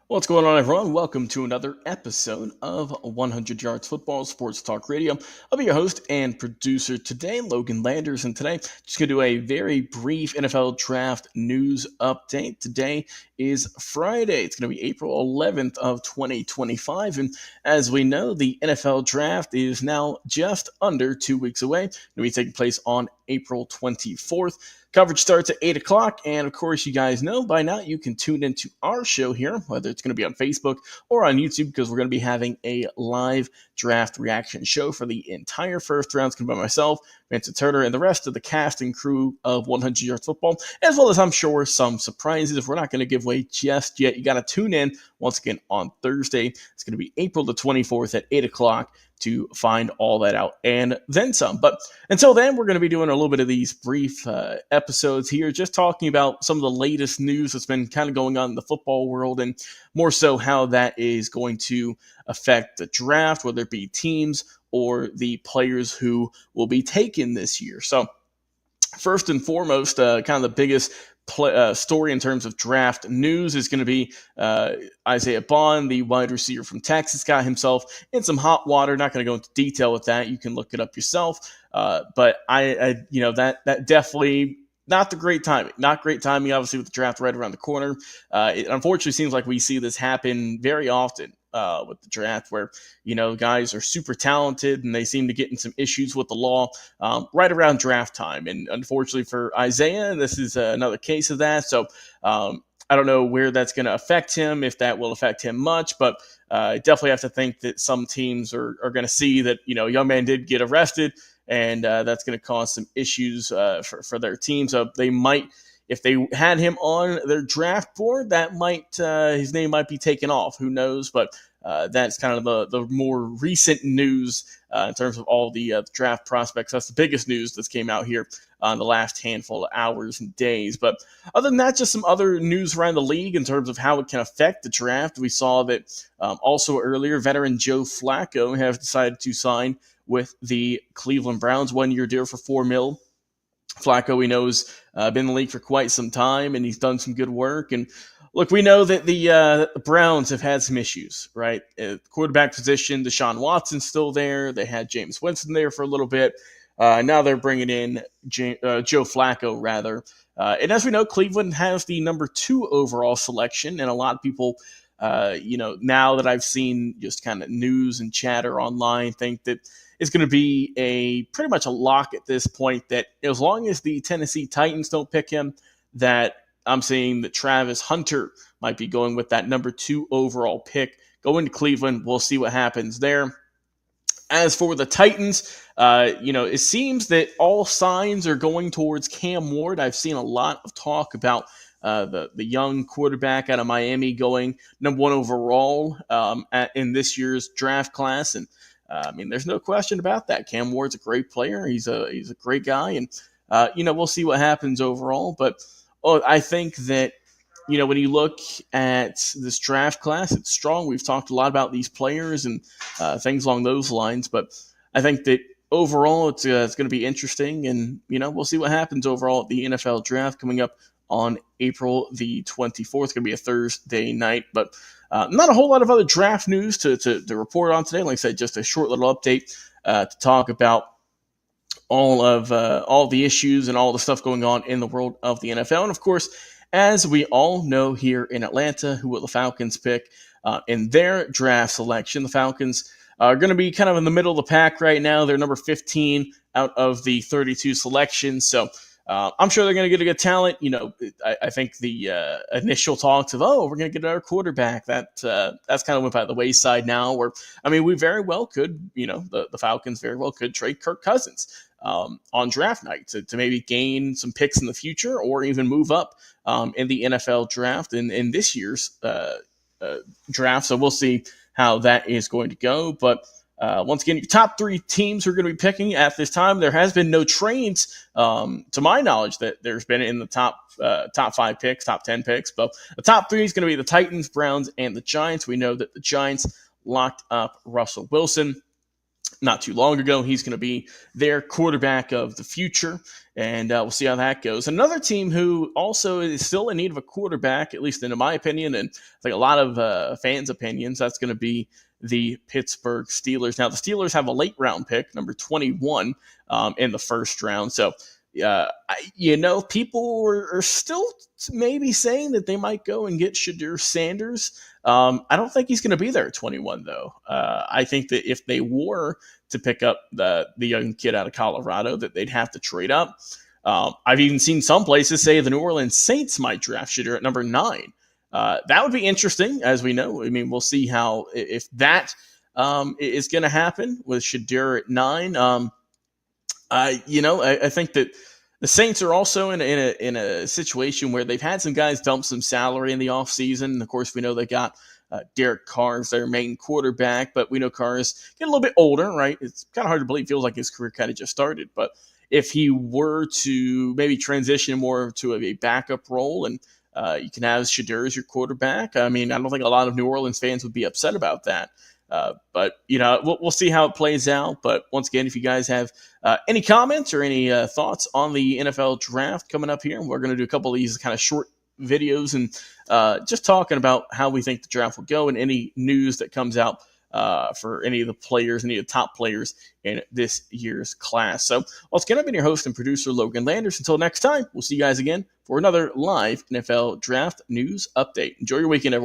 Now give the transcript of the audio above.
What's going on, everyone? Welcome to another episode of 100 Yards Football Sports Talk Radio. I'll be your host and producer today, Logan Landers, and today just going to do a very brief NFL Draft news update. Today is Friday. It's going to be April 11th of 2025, and as we know, the NFL Draft is now just under 2 weeks away. It's going to be taking place on April 24th. Coverage starts at 8 o'clock, and of course, you guys know by now you can tune into our show here, whether it's going to be on Facebook or on YouTube, because we're going to be having a live draft reaction show for the entire first round. It's going to be by myself, Vincent Turner, and the rest of the cast and crew of 100 Yards Football, as well as, I'm sure, some surprises we're not going to give away just yet. You got to tune in once again on Thursday. It's going to be April the 24th at 8 o'clock to find all that out and then some. But until then, we're going to be doing a little bit of these brief episodes here, just talking about some of the latest news that's been kind of going on in the football world, and more so how that is going to affect the draft, whether it be teams or the players who will be taken this year. So first and foremost, kind of the biggest story in terms of draft news is going to be Isaiah Bond, the wide receiver from Texas, got himself in some hot water. Not going to go into detail with that. You can look it up yourself. But that definitely not the great timing. Not great timing, obviously, with the draft right around the corner. It unfortunately seems like we see this happen very often. With the draft, where guys are super talented and they seem to get in some issues with the law right around draft time. And unfortunately for Isaiah, this is another case of that. So I don't know where that's going to affect him, if that will affect him much, but I definitely have to think that some teams are going to see that young man did get arrested, and that's going to cause some issues for their team. So they might. If they had him on their draft board, that might his name might be taken off. Who knows? But that's kind of the more recent news in terms of all the draft prospects. That's the biggest news that's came out here on the last handful of hours and days. But other than that, just some other news around the league in terms of how it can affect the draft. We saw that also earlier, veteran Joe Flacco has decided to sign with the Cleveland Browns, 1-year deal for $4 million. Flacco, we know, has been in the league for quite some time, and he's done some good work. And look, we know that the Browns have had some issues, right? Quarterback position, Deshaun Watson's still there. They had James Winston there for a little bit. Now they're bringing in Joe Flacco, rather. And as we know, Cleveland has the number 2 overall selection, and a lot of people, now that I've seen just kind of news and chatter online, think that is going to be a pretty much a lock at this point, that as long as the Tennessee Titans don't pick him, that I'm saying that Travis Hunter might be going with that number 2 overall pick, going to Cleveland. We'll see what happens there. As for the Titans, it seems that all signs are going towards Cam Ward. I've seen a lot of talk about the young quarterback out of Miami going number 1 overall in this year's draft class. And there's no question about that. Cam Ward's a great player. He's a great guy, and we'll see what happens overall. But I think that when you look at this draft class, it's strong. We've talked a lot about these players and things along those lines, but I think that overall it's going to be interesting, and we'll see what happens overall at the NFL draft coming up on April the 24th. It's going to be a Thursday night, but not a whole lot of other draft news to report on today. Like I said, just a short little update to talk about all the issues and all the stuff going on in the world of the NFL. And of course, as we all know here in Atlanta, who will the Falcons pick in their draft selection? The Falcons are going to be kind of in the middle of the pack right now. They're number 15 out of the 32 selections. So I'm sure they're going to get a good talent. I think the initial talks of, we're going to get our quarterback, that's kind of went by the wayside now. We very well could, the Falcons very well could trade Kirk Cousins on draft night to maybe gain some picks in the future, or even move up in the NFL draft in this year's draft. So we'll see how that is going to go. But once again, your top 3 teams who are going to be picking at this time. There has been no trades, to my knowledge, that there's been in the top 5 picks, top 10 picks. But the top 3 is going to be the Titans, Browns, and the Giants. We know that the Giants locked up Russell Wilson. not too long ago. He's going to be their quarterback of the future, and we'll see how that goes. Another team who also is still in need of a quarterback, at least in my opinion, and I think a lot of fans' opinions, that's going to be the Pittsburgh Steelers. Now, the Steelers have a late round pick, number 21, in the first round. So, people are still maybe saying that they might go and get Shadur Sanders. I don't think he's going to be there at 21, though. I think that if they were to pick up the young kid out of Colorado, that they'd have to trade up. I've even seen some places say the New Orleans Saints might draft Shadur at number 9. That would be interesting, as we know. I mean, we'll see how if that is going to happen with Shadur at 9. I think that the Saints are also in a situation where they've had some guys dump some salary in the offseason. And of course, we know they got Derek Carr as their main quarterback, but we know Carr is getting a little bit older, right? It's kind of hard to believe. It feels like his career kind of just started. But if he were to maybe transition more to a backup role and you can have Shadur as your quarterback, I mean, I don't think a lot of New Orleans fans would be upset about that. But we'll see how it plays out. But once again, if you guys have any comments or any thoughts on the NFL draft coming up here, we're going to do a couple of these kind of short videos and just talking about how we think the draft will go and any news that comes out for any of the players, any of the top players in this year's class. So once again, I've been your host and producer, Logan Landers. Until next time, we'll see you guys again for another live NFL draft news update. Enjoy your weekend, everyone.